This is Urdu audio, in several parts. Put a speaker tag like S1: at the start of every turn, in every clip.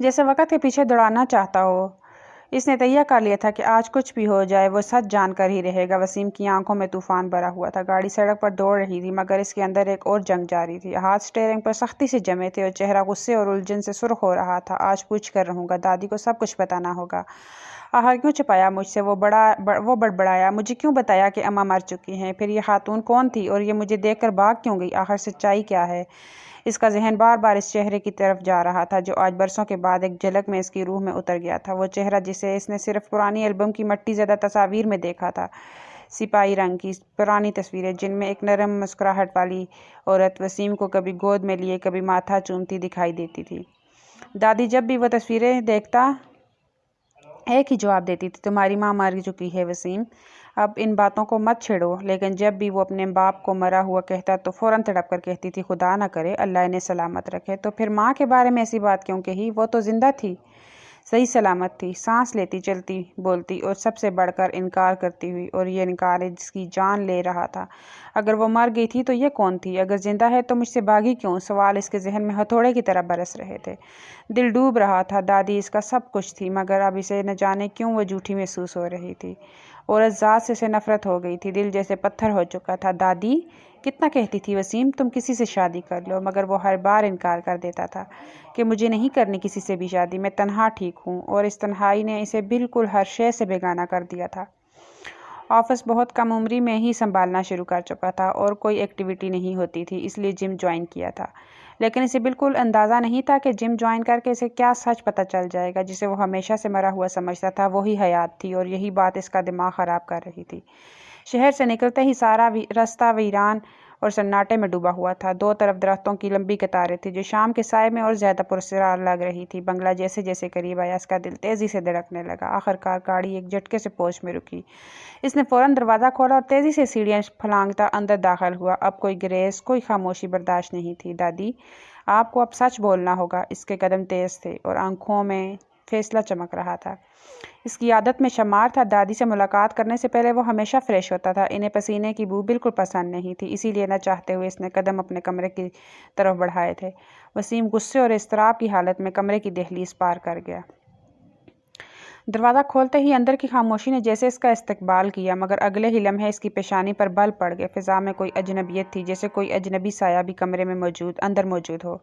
S1: جیسے وقت کے پیچھے دوڑانا چاہتا ہو۔ اس نے تہیہ کر لیا تھا کہ آج کچھ بھی ہو جائے وہ سچ جان کر ہی رہے گا۔ وسیم کی آنکھوں میں طوفان بھرا ہوا تھا۔ گاڑی سڑک پر دوڑ رہی تھی مگر اس کے اندر ایک اور جنگ جاری تھی۔ ہاتھ اسٹیئرنگ پر سختی سے جمے تھے اور چہرہ غصے اور الجھن سے سرخ ہو رہا تھا۔ آج پوچھ کر رہوں گا، دادی کو سب کچھ بتانا ہوگا۔ آخر کیوں چھپایا مجھ سے؟ وہ بڑبڑایا، مجھے کیوں بتایا کہ اماں مر چکی ہیں؟ پھر یہ خاتون کون تھی اور یہ مجھے دیکھ کر بھاگ کیوں گئی؟ آخر سچائی کیا ہے؟ اس کا ذہن بار بار اس چہرے کی طرف جا رہا تھا جو آج برسوں کے بعد ایک جھلک میں اس کی روح میں اتر گیا تھا۔ وہ چہرہ جسے اس نے صرف پرانی البم کی مٹی زدہ تصاویر میں دیکھا تھا، سپاہی رنگ کی پرانی تصویریں جن میں ایک نرم مسکراہٹ والی عورت وسیم کو کبھی گود میں لیے کبھی ماتھا چومتی دکھائی دیتی تھی۔ دادی جب بھی وہ تصویریں دیکھتا ایک ہی جواب دیتی تھی، تمہاری ماں مر چکی ہے وسیم، اب ان باتوں کو مت چھیڑو۔ لیکن جب بھی وہ اپنے باپ کو مرا ہوا کہتا تو فوراً تڑپ کر کہتی تھی، خدا نہ کرے، اللہ انہیں سلامت رکھے۔ تو پھر ماں کے بارے میں ایسی بات کیوں کہی؟ وہ تو زندہ تھی، صحیح سلامت تھی، سانس لیتی، چلتی، بولتی، اور سب سے بڑھ کر انکار کرتی ہوئی، اور یہ انکار ہے جس کی جان لے رہا تھا۔ اگر وہ مر گئی تھی تو یہ کون تھی؟ اگر زندہ ہے تو مجھ سے بھاگی کیوں؟ سوال اس کے ذہن میں ہتھوڑے کی طرح برس رہے تھے۔ دل ڈوب رہا تھا۔ دادی اس کا سب کچھ تھی مگر اب اسے نہ جانے کیوں وہ جھوٹی محسوس ہو رہی تھی۔ عورت ذات سے اسے نفرت ہو گئی تھی، دل جیسے پتھر ہو چکا تھا۔ دادی کتنا کہتی تھی، وسیم تم کسی سے شادی کر لو، مگر وہ ہر بار انکار کر دیتا تھا کہ مجھے نہیں کرنی کسی سے بھی شادی، میں تنہا ٹھیک ہوں۔ اور اس تنہائی نے اسے بالکل ہر شے سے بیگانہ کر دیا تھا۔ آفس بہت کم عمری میں ہی سنبھالنا شروع کر چکا تھا اور کوئی ایکٹیویٹی نہیں ہوتی تھی، اس لیے جم جوائن کیا تھا۔ لیکن اسے بالکل اندازہ نہیں تھا کہ جم جوائن کر کے اسے کیا سچ پتہ چل جائے گا۔ جسے وہ ہمیشہ سے مرا ہوا سمجھتا تھا وہی حیات تھی، اور یہی بات اس کا دماغ خراب کر رہی تھی۔ شہر سے نکلتے ہی سارا رستہ ویران اور سناٹے میں ڈوبا ہوا تھا۔ دو طرف درختوں کی لمبی قطاریں تھیں جو شام کے سائے میں اور زیادہ پراسرار لگ رہی تھی۔ بنگلہ جیسے جیسے قریب آیا اس کا دل تیزی سے دھڑکنے لگا۔ آخرکار گاڑی ایک جھٹکے سے پوچھ میں رکی۔ اس نے فوراً دروازہ کھولا اور تیزی سے سیڑھیاں پھلانگتا اندر داخل ہوا۔ اب کوئی گریز، کوئی خاموشی برداشت نہیں تھی۔ دادی آپ کو اب سچ بولنا ہوگا۔ اس کے قدم تیز تھے اور آنکھوں میں فیصلہ چمک رہا تھا۔ اس کی عادت میں شمار تھا، دادی سے ملاقات کرنے سے پہلے وہ ہمیشہ فریش ہوتا تھا۔ انہیں پسینے کی بو بالکل پسند نہیں تھی، اسی لیے نہ چاہتے ہوئے اس نے قدم اپنے کمرے کی طرف بڑھائے تھے۔ وسیم غصے اور اضطراب کی حالت میں کمرے کی دہلیز پار کر گیا۔ دروازہ کھولتے ہی اندر کی خاموشی نے جیسے اس کا استقبال کیا، مگر اگلے ہی لمحے اس کی پیشانی پر بل پڑ گئے۔ فضا میں کوئی اجنبیت تھی، جیسے کوئی اجنبی سایہ بھی کمرے میں اندر موجود ہو۔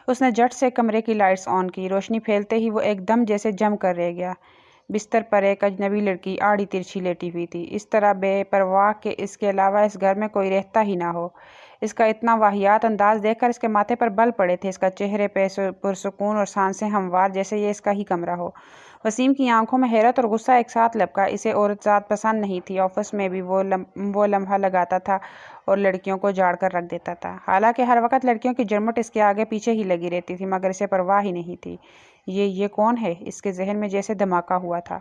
S1: اس نے جھٹ سے کمرے کی لائٹس آن کی۔ روشنی پھیلتے ہی وہ ایک دم جیسے جم کر رہ گیا۔ بستر پر ایک اجنبی لڑکی آڑی ترچھی لیٹی ہوئی تھی، اس طرح بے پرواہ کہ اس کے علاوہ اس گھر میں کوئی رہتا ہی نہ ہو۔ اس کا اتنا واہیات انداز دیکھ کر اس کے ماتھے پر بل پڑے تھے۔ اس کا چہرے پرسکون اور سانسیں ہموار، جیسے یہ اس کا ہی کمرہ ہو۔ وسیم کی آنکھوں میں حیرت اور غصہ ایک ساتھ لبکا۔ اسے عورت ذات پسند نہیں تھی۔ آفس میں بھی وہ لمحہ لگاتا تھا اور لڑکیوں کو جھاڑ کر رکھ دیتا تھا۔ حالانکہ ہر وقت لڑکیوں کی جھرمٹ اس کے آگے پیچھے ہی لگی رہتی تھی، مگر اسے پرواہ ہی نہیں تھی۔ یہ کون ہے؟ اس کے ذہن میں جیسے دھماکہ ہوا تھا۔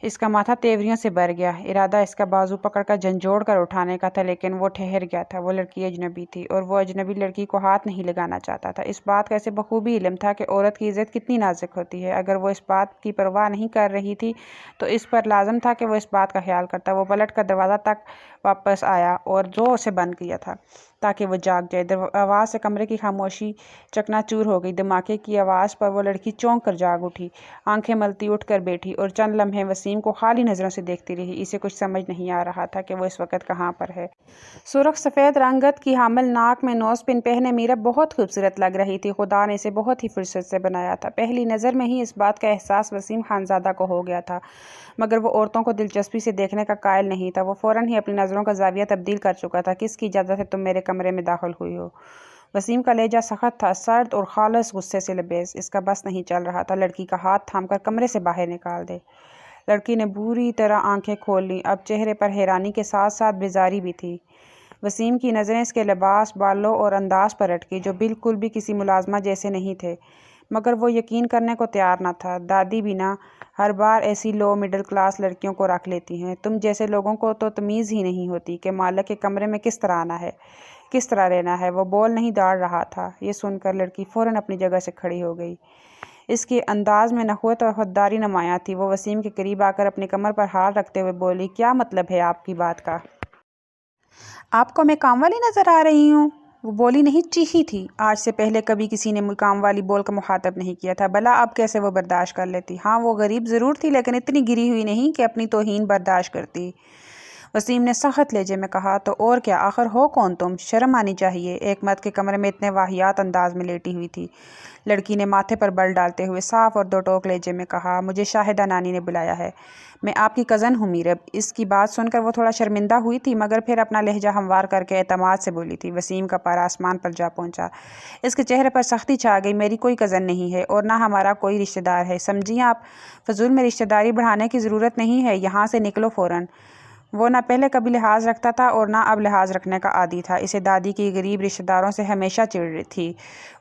S1: اس کا ماتھا تیوریوں سے بھر گیا۔ ارادہ اس کا بازو پکڑ کر جھنجھوڑ کر اٹھانے کا تھا، لیکن وہ ٹھہر گیا تھا۔ وہ لڑکی اجنبی تھی اور وہ اجنبی لڑکی کو ہاتھ نہیں لگانا چاہتا تھا۔ اس بات کا اسے بخوبی علم تھا کہ عورت کی عزت کتنی نازک ہوتی ہے۔ اگر وہ اس بات کی پرواہ نہیں کر رہی تھی تو اس پر لازم تھا کہ وہ اس بات کا خیال کرتا۔ وہ پلٹ کر دروازہ تک واپس آیا اور زور سے بند کیا تھا تاکہ وہ جاگ جائے۔ آواز سے کمرے کی خاموشی چکنا چور ہو گئی۔ دھماکے کی آواز پر وہ لڑکی چونک کر جاگ اٹھی، آنکھیں ملتی اٹھ کر بیٹھی اور چند لمحے وسیم کو خالی نظروں سے دیکھتی رہی۔ اسے کچھ سمجھ نہیں آ رہا تھا کہ وہ اس وقت کہاں پر ہے۔ سرخ سفید رنگت کی حامل، ناک میں نوز پن پہنے میرا بہت خوبصورت لگ رہی تھی۔ خدا نے اسے بہت ہی فرصت سے بنایا تھا۔ پہلی نظر میں ہی اس بات کا احساس وسیم خانزادہ کو ہو گیا تھا، مگر وہ عورتوں کو دلچسپی سے دیکھنے کا قائل نہیں تھا۔ وہ فوراً ہی اپنی نظروں کا زاویہ تبدیل کر چکا تھا۔ کس کی اجازت ہے تم میرے کمرے میں داخل ہوئی ہو؟ وسیم کا لہجہ سخت تھا، سرد اور خالص غصے سے لبریز۔ اس کا بس نہیں چل رہا تھا لڑکی کا ہاتھ تھام کر کمرے سے باہر نکال دے۔ لڑکی نے بری طرح آنکھیں کھول لیں۔ اب چہرے پر حیرانی کے ساتھ ساتھ بیزاری بھی تھی۔ وسیم کی نظریں اس کے لباس، بالوں اور انداز پر اٹکی، جو بالکل بھی کسی ملازمہ جیسے نہیں تھے، مگر وہ یقین کرنے کو تیار نہ تھا۔ دادی بھی نہ ہر بار ایسی لو مڈل کلاس لڑکیوں کو رکھ لیتی ہیں۔ تم جیسے لوگوں کو تو تمیز ہی نہیں ہوتی کہ مالک کے کمرے میں کس طرح آنا ہے، کس طرح رہنا ہے۔ وہ بول نہیں ڈال رہا تھا۔ یہ سن کر لڑکی فوراً اپنی جگہ سے کھڑی ہو گئی۔ اس کے انداز میں نخوت اور خودداری نمایاں تھی۔ وہ وسیم کے قریب آ کر اپنی کمر پر ہاتھ رکھتے ہوئے بولی، کیا مطلب ہے آپ کی بات کا؟ آپ کو میں کام والی نظر آ رہی ہوں؟ وہ بولی نہیں، چیخی تھی۔ آج سے پہلے کبھی کسی نے مقام والی بول کا مخاطب نہیں کیا تھا، بھلا اب کیسے وہ برداشت کر لیتی؟ ہاں وہ غریب ضرور تھی لیکن اتنی گری ہوئی نہیں کہ اپنی توہین برداشت کرتی۔ وسیم نے سخت لہجے میں کہا، تو اور کیا، آخر ہو کون تم؟ شرم آنی چاہیے۔ ایک مرد کے کمرے میں اتنے واہیات انداز میں لیٹی ہوئی تھی۔ لڑکی نے ماتھے پر بل ڈالتے ہوئے صاف اور دو ٹوک لہجے میں کہا، مجھے شاہدہ نانی نے بلایا ہے، میں آپ کی کزن ہوں میرب۔ اس کی بات سن کر وہ تھوڑا شرمندہ ہوئی تھی مگر پھر اپنا لہجہ ہموار کر کے اعتماد سے بولی تھی۔ وسیم کا پارا آسمان پر جا پہنچا، اس کے چہرے پر سختی چھا گئی۔ میری کوئی کزن نہیں ہے اور نہ ہمارا کوئی رشتہ دار ہے، سمجھیں آپ؟ فضول میں رشتہ داری بڑھانے کی ضرورت نہیں ہے، یہاں سے نکلو فوراً۔ وہ نہ پہلے کبھی لحاظ رکھتا تھا اور نہ اب لحاظ رکھنے کا عادی تھا۔ اسے دادی کی غریب رشتہ داروں سے ہمیشہ چڑ تھی۔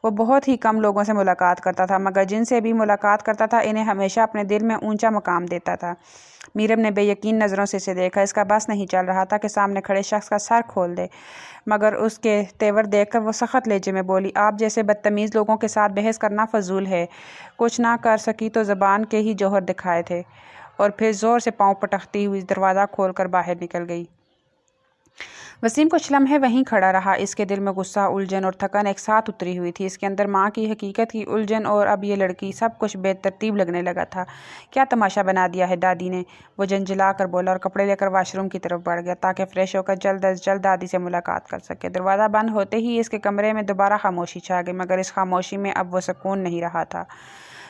S1: وہ بہت ہی کم لوگوں سے ملاقات کرتا تھا مگر جن سے بھی ملاقات کرتا تھا انہیں ہمیشہ اپنے دل میں اونچا مقام دیتا تھا۔ میرب نے بے یقین نظروں سے اسے دیکھا۔ اس کا بس نہیں چل رہا تھا کہ سامنے کھڑے شخص کا سر کھول دے مگر اس کے تیور دیکھ کر وہ سخت لہجے میں بولی، آپ جیسے بدتمیز لوگوں کے ساتھ بحث کرنا فضول ہے۔ کچھ نہ کر سکی تو زبان کے ہی جوہر دکھائے تھے، اور پھر زور سے پاؤں پٹکتی ہوئی دروازہ کھول کر باہر نکل گئی۔ وسیم کچھ لمحے وہیں کھڑا رہا۔ اس کے دل میں غصہ، الجھن اور تھکن ایک ساتھ اتری ہوئی تھی۔ اس کے اندر ماں کی حقیقت کی الجھن اور اب یہ لڑکی، سب کچھ بے ترتیب لگنے لگا تھا۔ کیا تماشا بنا دیا ہے دادی نے؟ وہ جھنجھلا کر بولا اور کپڑے لے کر واش روم کی طرف بڑھ گیا تاکہ فریش ہو کر جلد از جلد دادی سے ملاقات کر سکے۔ دروازہ بند ہوتے ہی اس کے کمرے میں دوبارہ خاموشی چھا گئی مگر اس خاموشی میں اب وہ سکون نہیں رہا تھا،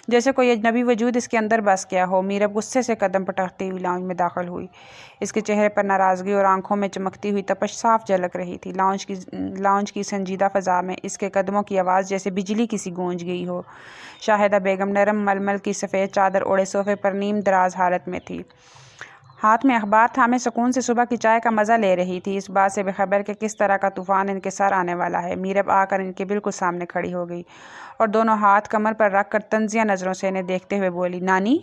S1: جیسے کوئی اجنبی وجود اس کے اندر بس گیا ہو۔ میرب غصے سے قدم پٹکتی ہوئی لاؤنج میں داخل ہوئی۔ اس کے چہرے پر ناراضگی اور آنکھوں میں چمکتی ہوئی تپش صاف جھلک رہی تھی۔ لاؤنج کی سنجیدہ فضا میں اس کے قدموں کی آواز جیسے بجلی کی سی گونج گئی ہو۔ شاہدہ بیگم نرم ململ کی سفید چادر اوڑھے صوفے پر نیم دراز حالت میں تھی، ہاتھ میں اخبار تھامے سکون سے صبح کی چائے کا مزہ لے رہی تھی، اس بات سے بے خبر کہ کس طرح کا طوفان ان کے سر آنے والا ہے۔ میرب آ کر ان کے بالکل سامنے کھڑی ہو گئی اور دونوں ہاتھ کمر پر رکھ کر طنزیہ نظروں سے انہیں دیکھتے ہوئے بولی، نانی،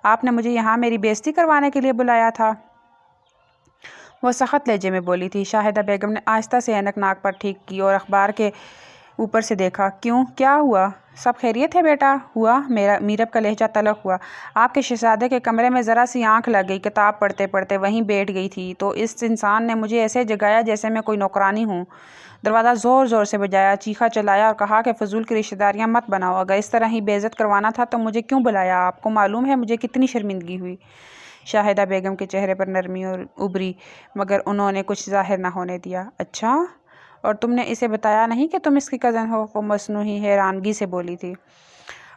S1: آپ نے مجھے یہاں میری بے عزتی کروانے کے لیے بلایا تھا؟ وہ سخت لہجے میں بولی تھی۔ شاہدہ بیگم نے آہستہ سے اینک ناک پر ٹھیک کی اور اخبار کے اوپر سے دیکھا۔ کیوں، کیا ہوا؟ سب خیریت ہے بیٹا؟ ہوا؟ میرب کا لہجہ تلخ ہوا۔ آپ کے شہزادے کے کمرے میں ذرا سی آنکھ لگ گئی، کتاب پڑھتے پڑھتے وہیں بیٹھ گئی تھی تو اس انسان نے مجھے ایسے جگایا جیسے میں کوئی نوکرانی ہوں۔ دروازہ زور زور سے بجایا، چیخا چلایا اور کہا کہ فضول کی رشتہ داریاں مت بناؤ، اگر اس طرح ہی بے عزت کروانا تھا تو مجھے کیوں بلایا؟ آپ کو معلوم ہے مجھے کتنی شرمندگی ہوئی؟ شاہدہ بیگم کے چہرے پر نرمی اور ابری مگر انہوں نے کچھ ظاہر نہ ہونے دیا۔ اچھا، اور تم نے اسے بتایا نہیں کہ تم اس کی کزن ہو؟ وہ مصنوعی حیرانگی سے بولی تھی۔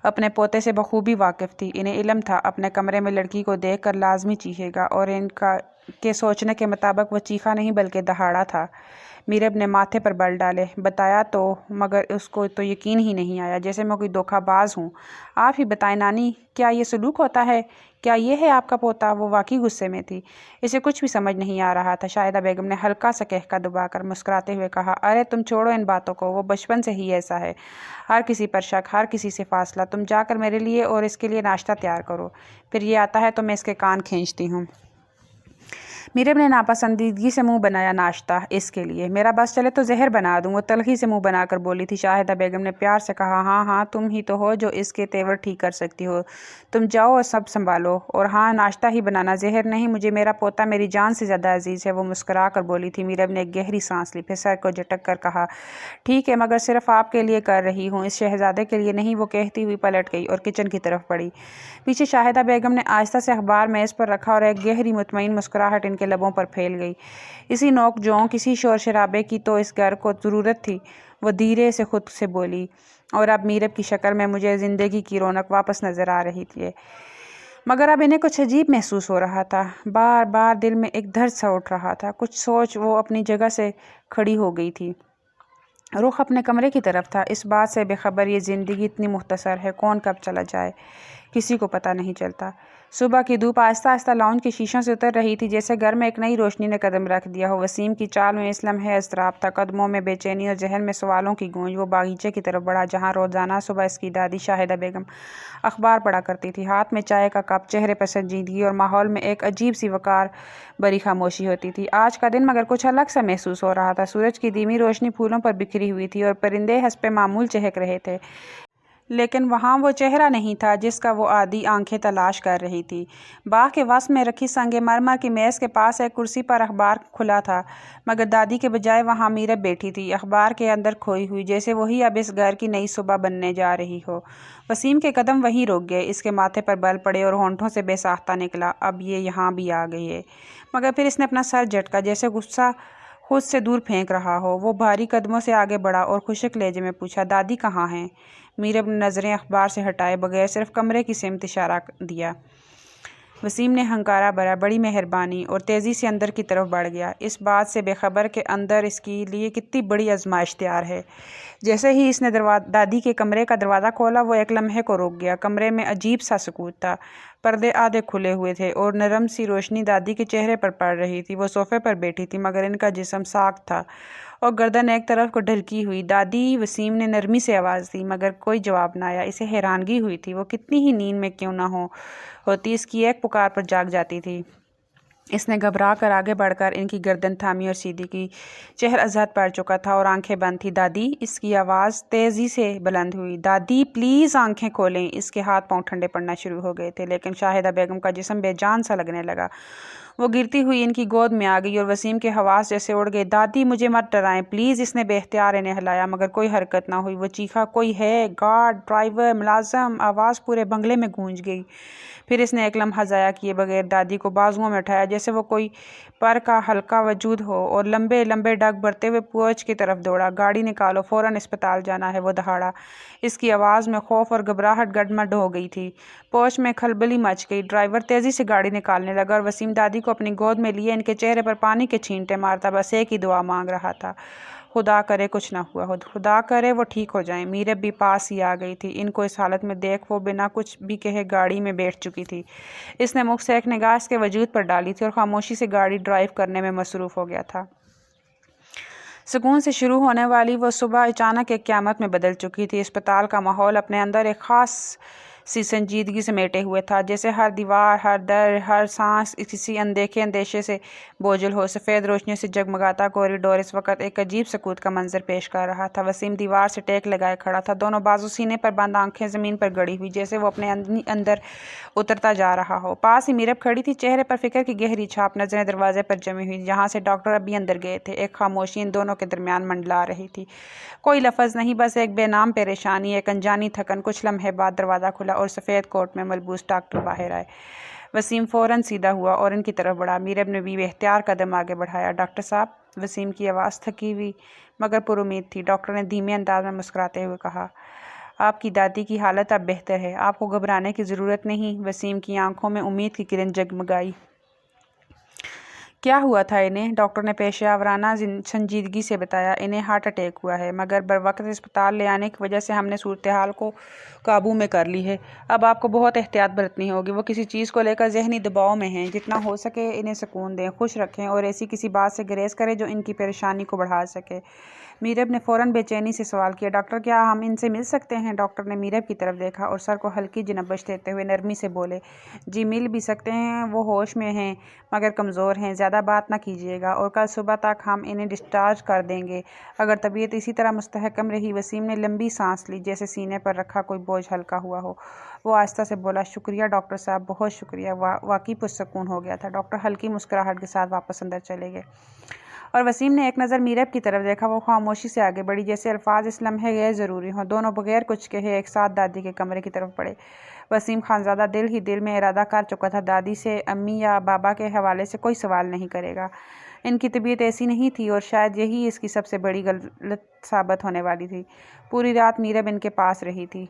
S1: اپنے پوتے سے بخوبی واقف تھی، انہیں علم تھا اپنے کمرے میں لڑکی کو دیکھ کر لازمی چیخے گا، اور ان کے سوچنے کے مطابق وہ چیخا نہیں بلکہ دہاڑا تھا۔ میرب نے ماتھے پر بل ڈالے، بتایا تو مگر اس کو تو یقین ہی نہیں آیا، جیسے میں کوئی دھوکہ باز ہوں۔ آپ ہی بتائیں نانی، کیا یہ سلوک ہوتا ہے؟ کیا یہ ہے آپ کا پوتا؟ وہ واقعی غصے میں تھی، اسے کچھ بھی سمجھ نہیں آ رہا تھا۔ شاہدہ بیگم نے ہلکا سا قہقہ دبا کر مسکراتے ہوئے کہا، ارے تم چھوڑو ان باتوں کو، وہ بچپن سے ہی ایسا ہے، ہر کسی پر شک، ہر کسی سے فاصلہ۔ تم جا کر میرے لیے اور اس کے لیے ناشتہ تیار کرو، پھر یہ آتا ہے تو میں اس کے کان کھینچتی ہوں۔ میرب نے ناپسندیدگی سے منہ بنایا، ناشتہ اس کے لیے؟ میرا بس چلے تو زہر بنا دوں، وہ تلخی سے منہ بنا کر بولی تھی۔ شاہدہ بیگم نے پیار سے کہا، ہاں ہاں، تم ہی تو ہو جو اس کے تیور ٹھیک کر سکتی ہو، تم جاؤ اور سب سنبھالو، اور ہاں ناشتہ ہی بنانا، زہر نہیں، مجھے میرا پوتا میری جان سے زیادہ عزیز ہے۔ وہ مسکرا کر بولی تھی۔ میرب نے ایک گہری سانس لی، پھر سر کو جھٹک کر کہا، ٹھیک ہے مگر صرف آپ کے لیے کر رہی ہوں، اس شہزادے کے لیے نہیں۔ وہ کہتی ہوئی پلٹ گئی اور کچن کی طرف بڑھی۔ پیچھے شاہدہ بیگم نے آہستہ سے اخبار میز پر رکھا اور ایک گہری مطمئن مسکراہٹ ان کے لبوں پر پھیل گئی۔ اسی نوک جھونک، کسی شور شرابے کی تو اس گھر کو ضرورت تھی۔ وہ دھیرے سے خود سے بولی، اور اب میرب کی شکل میں مجھے زندگی کی رونق واپس نظر آ رہی تھی، مگر اب انہیں کچھ عجیب محسوس ہو رہا تھا، بار بار دل میں ایک درد سا اٹھ رہا تھا۔ کچھ سوچ وہ اپنی جگہ سے کھڑی ہو گئی تھی، رخ اپنے کمرے کی طرف تھا، اس بات سے بے خبر یہ زندگی اتنی مختصر ہے، کون کب چلا جائے کسی کو پتہ نہیں چلتا۔ صبح کی دھوپ آہستہ آہستہ لاؤنج کے شیشوں سے اتر رہی تھی، جیسے گھر میں ایک نئی روشنی نے قدم رکھ دیا ہو۔ وسیم کی چال میں اس لمحے اضطراب تھا، قدموں میں بے چینی اور ذہن میں سوالوں کی گونج۔ وہ باغیچے کی طرف بڑھا جہاں روزانہ صبح اس کی دادی شاہدہ بیگم اخبار پڑھا کرتی تھی، ہاتھ میں چائے کا کپ، چہرے پر سنجیدگی اور ماحول میں ایک عجیب سی وقار بری خاموشی ہوتی تھی۔ آج کا دن مگر کچھ الگ سا محسوس ہو رہا تھا۔ سورج کی دھیمی روشنی پھولوں پر بکھری ہوئی تھی اور پرندے حسب معمول چہک رہے تھے۔ لیکن وہاں وہ چہرہ نہیں تھا جس کا وہ عادی آنکھیں تلاش کر رہی تھی۔ باغ کے وسط میں رکھی سنگ مرمر کی میز کے پاس ایک کرسی پر اخبار کھلا تھا، مگر دادی کے بجائے وہاں میرب بیٹھی تھی، اخبار کے اندر کھوئی ہوئی، جیسے وہی اب اس گھر کی نئی صبح بننے جا رہی ہو۔ وسیم کے قدم وہیں رک گئے، اس کے ماتھے پر بل پڑے اور ہونٹوں سے بے ساختہ نکلا، اب یہ یہاں بھی آ گئی ہے۔ مگر پھر اس نے اپنا سر جھٹکا، جیسے غصہ خود سے دور پھینک رہا ہو۔ وہ بھاری قدموں سے آگے بڑھا اور خشک لہجے میں پوچھا، دادی کہاں ہیں؟ میرب نے نظریں اخبار سے ہٹائے بغیر صرف کمرے کی سمت اشارہ دیا۔ وسیم نے ہنکارا بھرا، بڑی مہربانی، اور تیزی سے اندر کی طرف بڑھ گیا، اس بات سے بے خبر کہ اندر اس کے لیے کتنی بڑی آزمائش تیار ہے۔ جیسے ہی اس نے دادی کے کمرے کا دروازہ کھولا، وہ ایک لمحے کو رک گیا۔ کمرے میں عجیب سا سکوت تھا، پردے آدھے کھلے ہوئے تھے اور نرم سی روشنی دادی کے چہرے پر پڑ رہی تھی۔ وہ صوفے پر بیٹھی تھی، مگر ان کا جسم ساکت تھا اور گردن ایک طرف کو ڈھلکی ہوئی۔ دادی، وسیم نے نرمی سے آواز دی، مگر کوئی جواب نہ آیا۔ اسے حیرانگی ہوئی تھی، وہ کتنی ہی نیند میں کیوں نہ ہوتی، اس کی ایک پکار پر جاگ جاتی تھی۔ اس نے گھبرا کر آگے بڑھ کر ان کی گردن تھامی اور سیدھی کی۔ چہر ازحد پڑ چکا تھا اور آنکھیں بند تھیں۔ دادی، اس کی آواز تیزی سے بلند ہوئی، دادی پلیز آنکھیں کھولیں۔ اس کے ہاتھ پاؤں ٹھنڈے پڑنا شروع ہو گئے تھے، لیکن شاہدہ بیگم کا جسم بے جان سا لگنے لگا۔ وہ گرتی ہوئی ان کی گود میں آ گئی اور وسیم کے حواس جیسے اڑ گئے۔ دادی مجھے مت ڈرائیں پلیز، اس نے بے اختیار انہیں ہلایا، مگر کوئی حرکت نہ ہوئی۔ وہ چیخا، کوئی ہے؟ گارڈ، ڈرائیور، ملازم؟ آواز پورے بنگلے میں گونج گئی۔ پھر اس نے ایک لمحہ ضائع کیے بغیر دادی کو بازوؤں میں اٹھایا، جیسے وہ کوئی پر کا ہلکا وجود ہو، اور لمبے لمبے ڈگ بھرتے ہوئے پوچھ کی طرف دوڑا۔ گاڑی نکالو، فوراً اسپتال جانا ہے، وہ دہاڑا۔ اس کی آواز میں خوف اور گھبراہٹ گڈمڈ ہو گئی تھی۔ پوچھ میں کھلبلی مچ گئی۔ ڈرائیور تیزی سے گاڑی نکالنے لگا اور وسیم دادی کو اپنی گود میں لیے ان کے چہرے پر پانی کے چھینٹے مارتا بس ایک ہی دعا مانگ رہا تھا، خدا کرے کچھ نہ ہوا ہو، خدا کرے وہ ٹھیک ہو جائیں۔ میرب بھی پاس ہی آ گئی تھی۔ ان کو اس حالت میں دیکھ وہ بنا کچھ بھی کہے گاڑی میں بیٹھ چکی تھی۔ اس نے مکھ سے ایک نگاہ اس کے وجود پر ڈالی تھی اور خاموشی سے گاڑی ڈرائیو کرنے میں مصروف ہو گیا تھا۔ سکون سے شروع ہونے والی وہ صبح اچانک ایک قیامت میں بدل چکی تھی۔ اسپتال کا ماحول اپنے اندر ایک خاص سی سنجیدگی سمیٹے ہوئے تھا، جیسے ہر دیوار، ہر در، ہر سانس کسی اندیکھے اندیشے سے بوجھل ہو۔ سفید روشنیوں سے جگمگاتا کوریڈور اس وقت ایک عجیب سکوت کا منظر پیش کر رہا تھا۔ وسیم دیوار سے ٹیک لگائے کھڑا تھا، دونوں بازو سینے پر بند، آنکھیں زمین پر گڑی ہوئی، جیسے وہ اپنے اندر اترتا جا رہا ہو۔ پاس ہی میرب کھڑی تھی، چہرے پر فکر کی گہری چھاپ، نظریں دروازے پر جمی ہوئی جہاں سے ڈاکٹر ابھی اندر گئے تھے۔ ایک خاموشی ان دونوں کے درمیان منڈلا رہی تھی، کوئی لفظ نہیں، بس ایک بے نام پریشانی، ایک انجانی تھکن۔ کچھ لمحے بعد دروازہ کھلا اور سفید کوٹ میں ملبوس ڈاکٹر باہر آئے۔ وسیم فوراً سیدھا ہوا اور ان کی طرف بڑھا۔ میرب نے بھی بے اختیار قدم آگے بڑھایا۔ ڈاکٹر صاحب، وسیم کی آواز تھکی ہوئی مگر پر امید تھی۔ ڈاکٹر نے دھیمے انداز میں مسکراتے ہوئے کہا، آپ کی دادی کی حالت اب بہتر ہے، آپ کو گھبرانے کی ضرورت نہیں۔ وسیم کی آنکھوں میں امید کی کرن جگمگائی۔ کیا ہوا تھا انہیں؟ ڈاکٹر نے پیشہ ورانہ سنجیدگی سے بتایا، انہیں ہارٹ اٹیک ہوا ہے، مگر بروقت اسپتال لے آنے کی وجہ سے ہم نے صورتحال کو قابو میں کر لی ہے۔ اب آپ کو بہت احتیاط برتنی ہوگی۔ وہ کسی چیز کو لے کر ذہنی دباؤ میں ہیں، جتنا ہو سکے انہیں سکون دیں، خوش رکھیں اور ایسی کسی بات سے گریز کریں جو ان کی پریشانی کو بڑھا سکے۔ میرب نے فوراً بے چینی سے سوال کیا، ڈاکٹر کیا ہم ان سے مل سکتے ہیں؟ ڈاکٹر نے میرب کی طرف دیکھا اور سر کو ہلکی جنبش دیتے ہوئے نرمی سے بولے، جی مل بھی سکتے ہیں، وہ ہوش میں ہیں مگر کمزور ہیں، زیادہ بات نہ کیجیے گا اور کل صبح تک ہم انہیں ڈسچارج کر دیں گے اگر طبیعت اسی طرح مستحکم رہی۔ وسیم نے لمبی سانس لی، جیسے سینے پر رکھا کوئی بوجھ ہلکا ہوا ہو۔ وہ آہستہ سے بولا، شکریہ ڈاکٹر صاحب، بہت شکریہ، واقعی پرسکون ہو گیا تھا۔ ڈاکٹر ہلکی مسکراہٹ کے ساتھ واپس اندر چلے گئے اور وسیم نے ایک نظر میرب کی طرف دیکھا۔ وہ خاموشی سے آگے بڑھی، جیسے الفاظ اس لمحے غیر ضروری ہوں۔ دونوں بغیر کچھ کہے ایک ساتھ دادی کے کمرے کی طرف بڑھے۔ وسیم خانزادہ دل ہی دل میں ارادہ کر چکا تھا، دادی سے امی یا بابا کے حوالے سے کوئی سوال نہیں کرے گا۔ ان کی طبیعت ایسی نہیں تھی اور شاید یہی اس کی سب سے بڑی غلط ثابت ہونے والی تھی۔ پوری رات میرب ان کے پاس رہی تھی۔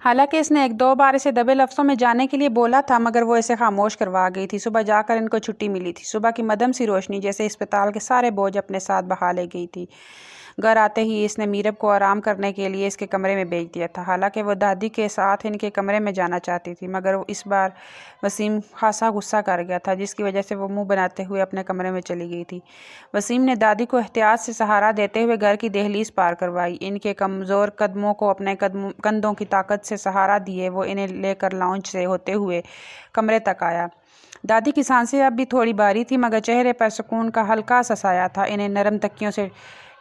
S1: حالانکہ اس نے ایک دو بار اسے دبے لفظوں میں جانے کے لیے بولا تھا، مگر وہ اسے خاموش کروا گئی تھی۔ صبح جا کر ان کو چھٹی ملی تھی۔ صبح کی مدھم سی روشنی جیسے اسپتال کے سارے بوجھ اپنے ساتھ بہا لے گئی تھی۔ گھر آتے ہی اس نے میرب کو آرام کرنے کے لیے اس کے کمرے میں بھیج دیا تھا، حالانکہ وہ دادی کے ساتھ ان کے کمرے میں جانا چاہتی تھی، مگر اس بار وسیم خاصا غصہ کر گیا تھا، جس کی وجہ سے وہ منہ بناتے ہوئے اپنے کمرے میں چلی گئی تھی۔ وسیم نے دادی کو احتیاط سے سہارا دیتے ہوئے گھر کی دہلیز پار کروائی۔ ان کے کمزور قدموں کو اپنے کندھوں کی طاقت سے سہارا دیے وہ انہیں لے کر لاؤنج سے ہوتے ہوئے کمرے تک آیا۔ دادی کی سانسیں اب بھی تھوڑی بھاری تھی، مگر چہرے پر سکون کا ہلکا سا سایہ تھا۔ انہیں نرم تکیوں سے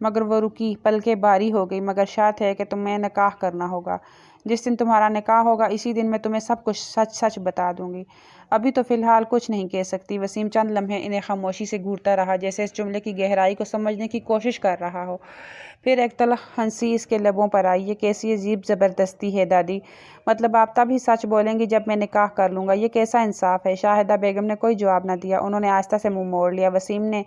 S1: مگر وہ رکی، پلکیں باری ہو گئی۔ مگر شرط ہے کہ تمہیں نکاح کرنا ہوگا۔ جس دن تمہارا نکاح ہوگا اسی دن میں تمہیں سب کچھ سچ سچ بتا دوں گی۔ ابھی تو فی الحال کچھ نہیں کہہ سکتی۔ وسیم چند لمحے انہیں خاموشی سے گھورتا رہا، جیسے اس جملے کی گہرائی کو سمجھنے کی کوشش کر رہا ہو۔ پھر ایک تلخ ہنسی اس کے لبوں پر آئی۔ یہ کیسی عجیب زبردستی ہے دادی، مطلب آپ تب ہی سچ بولیں گی جب میں نکاح کر لوں گا؟ یہ کیسا انصاف ہے؟ شاہدہ بیگم نے کوئی جواب نہ دیا۔ انہوں نے آہستہ سے منہ موڑ لیا۔ وسیم نے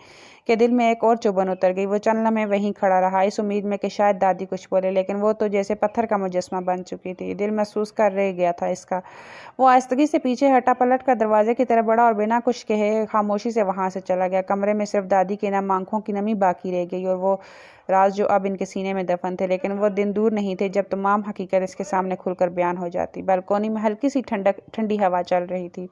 S1: کے دل میں ایک اور چبھن اتر گئی۔ وہ چند لمحے وہیں کھڑا رہا، اس امید میں کہ شاید دادی کچھ بولے، لیکن وہ تو جیسے پتھر کا مجسمہ بن چکی تھی۔ دل محسوس کر رہ گیا تھا اس کا۔ وہ آہستگی سے پیچھے ہٹا، پلٹ کر دروازے کی طرف بڑھا اور بنا کچھ کہے خاموشی سے وہاں سے چلا گیا۔ کمرے میں صرف دادی کی نم آنکھوں کی نمی باقی رہ گئی اور وہ راز جو اب ان کے سینے میں دفن تھے، لیکن وہ دن دور نہیں تھے جب تمام حقیقت اس کے سامنے کھل کر بیان ہو جاتی۔ بالکونی میں ہلکی سی ٹھنڈی ہوا چل رہی تھی۔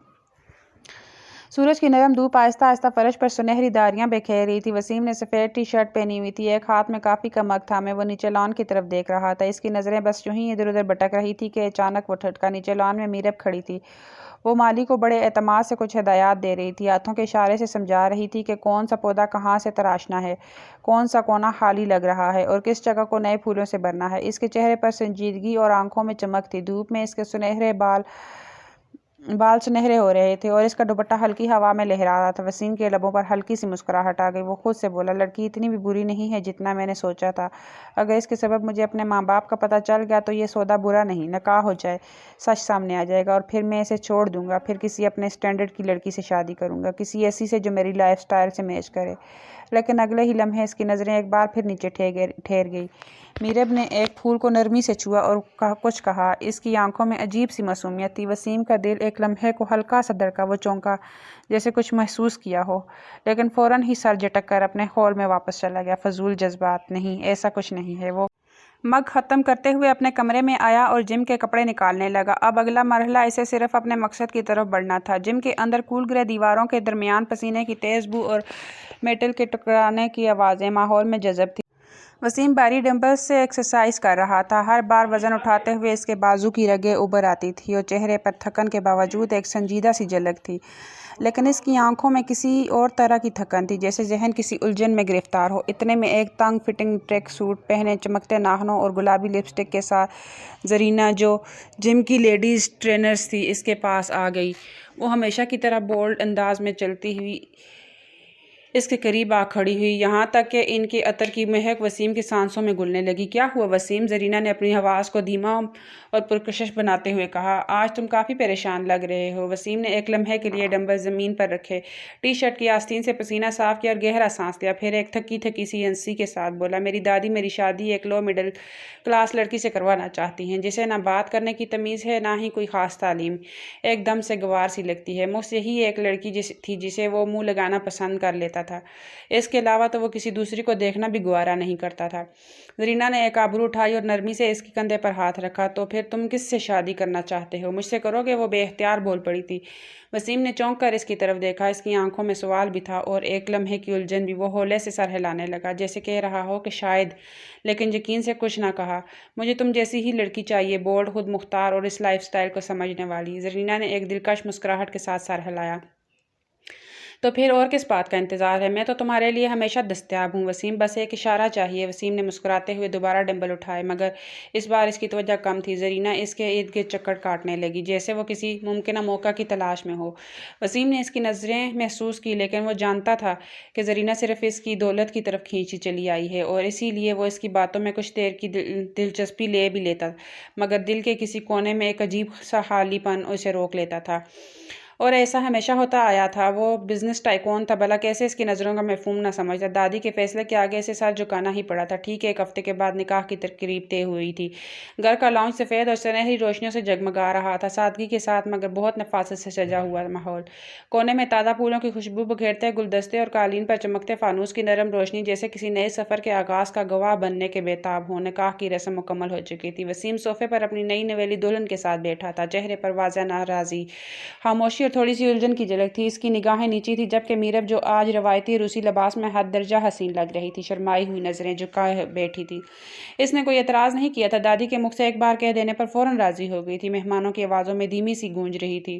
S1: سورج کی نرم دھوپ آہستہ آہستہ فرش پر سنہری دھاریاں بکھیر رہی تھی۔ وسیم نے سفید ٹی شرٹ پہنی ہوئی تھی، ایک ہاتھ میں کافی کا مگ تھامے وہ نیچے لان کی طرف دیکھ رہا تھا۔ اس کی نظریں بس یوں ہی ادھر ادھر بھٹک رہی تھی کہ اچانک وہ ٹھٹکا۔ نیچے لان میں میرب کھڑی تھی۔ وہ مالی کو بڑے اعتماد سے کچھ ہدایات دے رہی تھی، ہاتھوں کے اشارے سے سمجھا رہی تھی کہ کون سا پودا کہاں سے تراشنا ہے، کون سا کونا خالی لگ رہا ہے اور کس جگہ کو نئے پھولوں سے بھرنا ہے۔ اس کے چہرے پر سنجیدگی اور آنکھوں میں چمک تھی۔ دھوپ میں اس کے سنہرے بال سنہرے ہو رہے تھے اور اس کا دوپٹہ ہلکی ہوا میں لہرا رہا تھا۔ وسیم کے لبوں پر ہلکی سی مسکراہٹ آ گئی۔ وہ خود سے بولا، لڑکی اتنی بھی بری نہیں ہے جتنا میں نے سوچا تھا۔ اگر اس کے سبب مجھے اپنے ماں باپ کا پتہ چل گیا تو یہ سودا برا نہیں، نکاح ہو جائے، سچ سامنے آ جائے گا اور پھر میں اسے چھوڑ دوں گا، پھر کسی اپنے اسٹینڈرڈ کی لڑکی سے شادی کروں گا، کسی ایسی سے جو میری لائف سٹائل سے میچ کرے۔ لیکن اگلے ہی لمحے اس کی نظریں ایک بار پھر نیچے ٹھہر گئی۔ میرب نے ایک پھول کو نرمی سے چھوا اور کچھ کہا۔ اس کی آنکھوں میں عجیب سی معصومیت تھی۔ وسیم کا دل ایک لمحے کو ہلکا سا دھڑکا۔ وہ چونکا، جیسے کچھ محسوس کیا ہو، لیکن فوراً ہی سر جھٹک کر اپنے خول میں واپس چلا گیا۔ فضول جذبات، نہیں، ایسا کچھ نہیں ہے۔ وہ مگ ختم کرتے ہوئے اپنے کمرے میں آیا اور جم کے کپڑے نکالنے لگا۔ اب اگلا مرحلہ اسے صرف اپنے مقصد کی طرف بڑھنا تھا۔ جم کے اندر کول گرے دیواروں کے درمیان پسینے کی تیز بو اور میٹل کے ٹکرانے کی آوازیں ماحول میں جذب تھیں۔ وسیم بھاری ڈمبلز سے ایکسرسائز کر رہا تھا۔ ہر بار وزن اٹھاتے ہوئے اس کے بازو کی رگیں ابھر آتی تھیں اور چہرے پر تھکن کے باوجود ایک سنجیدہ سی جھلک تھی، لیکن اس کی آنکھوں میں کسی اور طرح کی تھکن تھی، جیسے ذہن کسی الجھن میں گرفتار ہو۔ اتنے میں ایک تنگ فٹنگ ٹریک سوٹ پہنے، چمکتے ناخنوں اور گلابی لپسٹک کے ساتھ زرینہ، جو جم کی لیڈیز ٹرینرز تھی، اس کے پاس آ گئی۔ وہ ہمیشہ کی طرح بولڈ انداز میں چلتی ہوئی اس کے قریب آ کھڑی ہوئی، یہاں تک کہ ان کے عطر کی مہک وسیم کی سانسوں میں گھلنے لگی۔ کیا ہوا وسیم؟ زرینہ نے اپنی آواز کو دھیما اور پرکشش بناتے ہوئے کہا۔ آج تم کافی پریشان لگ رہے ہو۔ وسیم نے ایک لمحے کے لیے ڈمبل زمین پر رکھے، ٹی شرٹ کی آستین سے پسینہ صاف کیا اور گہرا سانس لیا۔ پھر ایک تھکی تھکی سی ہنسی کے ساتھ بولا، میری دادی میری شادی ایک لو مڈل کلاس لڑکی سے کروانا چاہتی ہیں، جسے نہ بات کرنے کی تمیز ہے، نہ ہی کوئی خاص تعلیم، ایک دم سے گوار سی لگتی ہے۔ مجھ سے ہی ایک لڑکی تھی جسے وہ منہ لگانا پسند کر لیتا تھا، اس کے علاوہ تو وہ کسی دوسری کو دیکھنا بھی گوارا نہیں کرتا تھا۔ زرینہ نے ایک آبرو اٹھائی اور نرمی سے اس کے کندھے پر ہاتھ رکھا۔ تو پھر تم کس سے شادی کرنا چاہتے ہو؟ مجھ سے کرو گے؟ وہ بے اختیار بول پڑی تھی۔ وسیم نے چونک کر اس کی طرف دیکھا۔ اس کی آنکھوں میں سوال بھی تھا اور ایک لمحے کی الجھن بھی۔ وہ ہولے سے سر ہلانے لگا، جیسے کہہ رہا ہو کہ شاید، لیکن یقین سے کچھ نہ کہا۔ مجھے تم جیسی ہی لڑکی چاہیے، بولڈ، خود مختار اور اس لائف سٹائل کو سمجھنے والی۔ زرینہ نے ایک دلکش مسکراہٹ کے ساتھ سر ہلایا۔ تو پھر اور کس بات کا انتظار ہے؟ میں تو تمہارے لیے ہمیشہ دستیاب ہوں وسیم، بس ایک اشارہ چاہیے۔ وسیم نے مسکراتے ہوئے دوبارہ ڈمبل اٹھائے، مگر اس بار اس کی توجہ کم تھی۔ زرینہ اس کے ارد گرد چکر کاٹنے لگی، جیسے وہ کسی ممکنہ موقع کی تلاش میں ہو۔ وسیم نے اس کی نظریں محسوس کی، لیکن وہ جانتا تھا کہ زرینہ صرف اس کی دولت کی طرف کھینچی چلی آئی ہے، اور اسی لیے وہ اس کی باتوں میں کچھ دیر کی دلچسپی لے بھی لیتا، مگر دل کے کسی کونے میں ایک عجیب سا خالی پن اسے روک لیتا تھا۔ اور ایسا ہمیشہ ہوتا آیا تھا۔ وہ بزنس ٹائکون تھا، بھلا کیسے اس کی نظروں کا مفہوم نہ سمجھتا۔ دادی کے فیصلے کے آگے اسے سر جھکانا ہی پڑا تھا۔ ٹھیک ایک ہفتے کے بعد نکاح کی تقریب طے ہوئی تھی۔ گھر کا لاؤنج سفید اور سنہری روشنیوں سے جگمگا رہا تھا، سادگی کے ساتھ مگر بہت نفاست سے سجا ہوا ماحول۔ کونے میں تازہ پھولوں کی خوشبو بکھیرتے گلدستے اور قالین پر چمکتے فانوس کی نرم روشنی جیسے کسی نئے سفر کے آغاز کا گواہ بننے کے بےتاب ہوں۔ نکاح کی رسم مکمل ہو چکی تھی۔ وسیم صوفے پر اپنی نئی نویلی دلہن کے ساتھ بیٹھا تھا، چہرے پر واضح ناراضی، خاموشی اور تھوڑی سی الجھن کی جھلک تھی۔ اس کی نگاہیں نیچی تھی، جبکہ میرب، جو آج روایتی روسی لباس میں حد درجہ حسین لگ رہی تھی، شرمائی ہوئی نظریں جھکائے بیٹھی تھی۔ اس نے کوئی اعتراض نہیں کیا تھا، دادی کے مکھ سے ایک بار کہہ دینے پر فوراً راضی ہو گئی تھی۔ مہمانوں کی آوازوں میں دھیمی سی گونج رہی تھی۔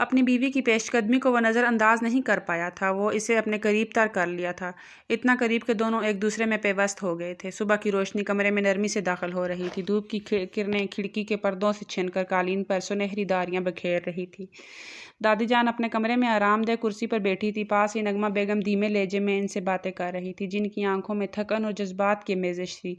S1: اپنی بیوی کی پیش قدمی کو وہ نظر انداز نہیں کر پایا تھا، وہ اسے اپنے قریب تر کر لیا تھا، اتنا قریب کہ دونوں ایک دوسرے میں پیوست ہو گئے تھے۔ صبح کی روشنی کمرے میں نرمی سے داخل ہو رہی تھی، دھوپ کی کرنیں کھڑکی کے پردوں سے چھن کر قالین پر سنہری داریاں بکھیر رہی تھی۔ دادی جان اپنے کمرے میں آرام دہ کرسی پر بیٹھی تھی، پاس ہی نغمہ بیگم دھیمے لہجے میں ان سے باتیں کر رہی تھی، جن کی آنکھوں میں تھکن اور جذبات کی آمیزش تھی۔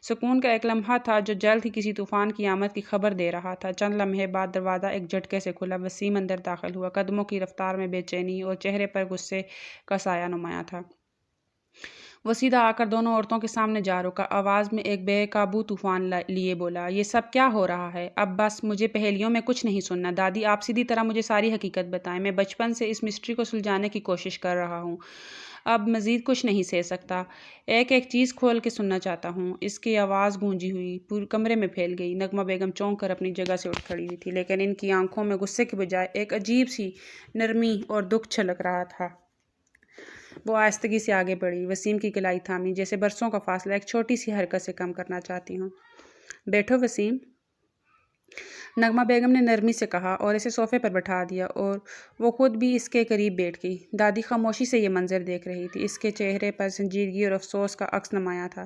S1: سکون کا ایک لمحہ تھا جو جلد ہی کسی طوفان کی آمد کی خبر دے رہا تھا۔ چند لمحے بعد دروازہ ایک جھٹکے سے کھلا، وسیم اندر داخل ہوا، قدموں کی رفتار میں بے چینی اور چہرے پر غصے کا سایہ نمایاں تھا۔ وہ سیدھا آ کر دونوں عورتوں کے سامنے جا رکا، آواز میں ایک بے قابو طوفان لیے بولا، یہ سب کیا ہو رہا ہے؟ اب بس، مجھے پہیلیوں میں کچھ نہیں سننا۔ دادی، آپ سیدھی طرح مجھے ساری حقیقت بتائیں، میں بچپن سے اس مسٹری کو سلجھانے کی کوشش کر رہا ہوں، اب مزید کچھ نہیں سہ سکتا، ایک ایک چیز کھول کے سننا چاہتا ہوں۔ اس کی آواز گونجی ہوئی پورے کمرے میں پھیل گئی۔ نغمہ بیگم چونک کر اپنی جگہ سے اٹھ کھڑی ہوئی تھی، لیکن ان کی آنکھوں میں غصے کے بجائے ایک عجیب سی نرمی اور دکھ چھلک رہا تھا۔ وہ آہستگی سے آگے بڑھی، وسیم کی کلائی تھامی، جیسے برسوں کا فاصلہ ایک چھوٹی سی حرکت سے کم کرنا چاہتی ہوں۔ بیٹھو وسیم، نغمہ بیگم نے نرمی سے کہا اور اسے صوفے پر بٹھا دیا، اور وہ خود بھی اس کے قریب بیٹھ گئی۔ دادی خاموشی سے یہ منظر دیکھ رہی تھی، اس کے چہرے پر سنجیدگی اور افسوس کا عکس نمایاں تھا۔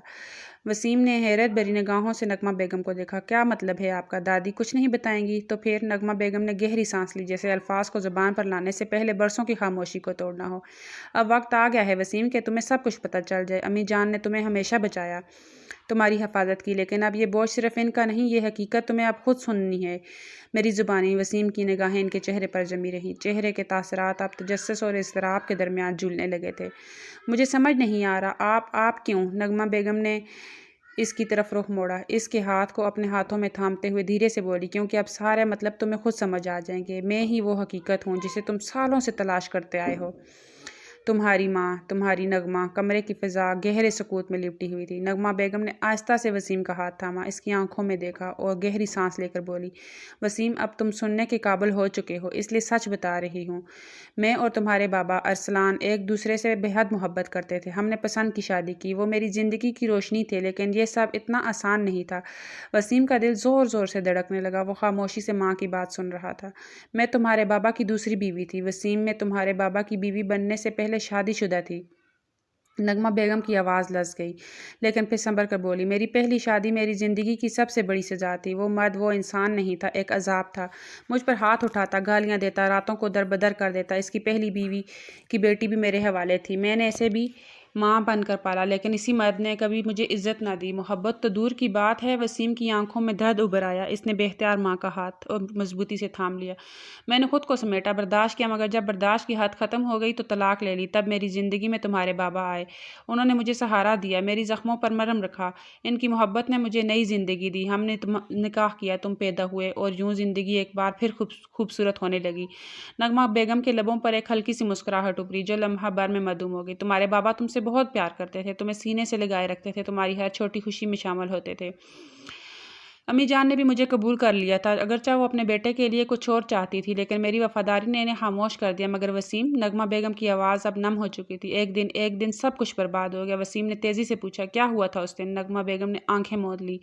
S1: وسیم نے حیرت بھری نگاہوں سے نغمہ بیگم کو دیکھا۔ کیا مطلب ہے آپ کا دادی، کچھ نہیں بتائیں گی؟ تو پھر؟ نغمہ بیگم نے گہری سانس لی، جیسے الفاظ کو زبان پر لانے سے پہلے برسوں کی خاموشی کو توڑنا ہو۔ اب وقت آ گیا ہے وسیم کہ تمہیں سب کچھ پتہ چل جائے۔ امی جان نے تمہیں ہمیشہ بچایا، تمہاری حفاظت کی، لیکن اب یہ بوجھ صرف ان کا نہیں، یہ حقیقت تمہیں اب خود سننی ہے میری زبانی۔ وسیم کی نگاہیں ان کے چہرے پر جمی رہیں، چہرے کے تاثرات اب تجسس اور اضطراب کے درمیان جھولنے لگے تھے۔ مجھے سمجھ نہیں آ رہا، آپ کیوں؟ نغمہ بیگم نے اس کی طرف رخ موڑا، اس کے ہاتھ کو اپنے ہاتھوں میں تھامتے ہوئے دھیرے سے بولی، کیونکہ اب سارے مطلب تمہیں خود سمجھ آ جائیں گے۔ میں ہی وہ حقیقت ہوں جسے تم سالوں سے تلاش کرتے آئے ہو، تمہاری ماں، تمہاری نغمہ۔ کمرے کی فضا گہرے سکوت میں لپٹی ہوئی تھی۔ نغمہ بیگم نے آہستہ سے وسیم کا ہاتھ تھاما، اس کی آنکھوں میں دیکھا اور گہری سانس لے کر بولی، وسیم، اب تم سننے کے قابل ہو چکے ہو، اس لیے سچ بتا رہی ہوں۔ میں اور تمہارے بابا ارسلان ایک دوسرے سے بے حد محبت کرتے تھے، ہم نے پسند کی شادی کی، وہ میری زندگی کی روشنی تھے، لیکن یہ سب اتنا آسان نہیں تھا۔ وسیم کا دل زور زور سے دھڑکنے لگا، وہ خاموشی سے ماں کی بات سن رہا تھا۔ میں تمہارے بابا کی دوسری بیوی تھی وسیم، میں تمہارے بابا کی بیوی بننے سے پہلے شادی شدہ تھی۔ نغمہ بیگم کی آواز لرز گئی، لیکن پھر سنبھل کر بولی، میری پہلی شادی میری زندگی کی سب سے بڑی سزا تھی۔ وہ مرد، وہ انسان نہیں تھا، ایک عذاب تھا، مجھ پر ہاتھ اٹھاتا، گالیاں دیتا، راتوں کو دربدر کر دیتا۔ اس کی پہلی بیوی کی بیٹی بھی میرے حوالے تھی، میں نے اسے بھی ماں بن کر پالا، لیکن اسی مرد نے کبھی مجھے عزت نہ دی، محبت تو دور کی بات ہے۔ وسیم کی آنکھوں میں درد ابھر آیا، اس نے بے اختیار ماں کا ہاتھ اور مضبوطی سے تھام لیا۔ میں نے خود کو سمیٹا، برداشت کیا، مگر جب برداشت کی حد ختم ہو گئی تو طلاق لے لی۔ تب میری زندگی میں تمہارے بابا آئے، انہوں نے مجھے سہارا دیا، میری زخموں پر مرہم رکھا، ان کی محبت نے مجھے نئی زندگی دی، ہم نے نکاح کیا، تم پیدا ہوئے، اور یوں زندگی ایک بار پھر خوبصورت ہونے لگی۔ نغمہ بیگم کے لبوں پر ایک ہلکی سی مسکراہٹ ابھری جو لمحہ بھر میں معدوم ہو گئی۔ تمہارے بابا تم سے بہت پیار کرتے تھے، تمہیں سینے سے لگائے رکھتے تھے، تمہاری ہر چھوٹی خوشی میں شامل ہوتے تھے۔ امی جان نے بھی مجھے قبول کر لیا تھا، اگرچہ وہ اپنے بیٹے کے لیے کچھ اور چاہتی تھی، لیکن میری وفاداری نے انہیں خاموش کر دیا۔ مگر وسیم، نغمہ بیگم کی آواز اب نم ہو چکی تھی، ایک دن سب کچھ برباد ہو گیا۔ وسیم نے تیزی سے پوچھا، کیا ہوا تھا اس دن؟ نغمہ بیگم نے آنکھیں موند لی،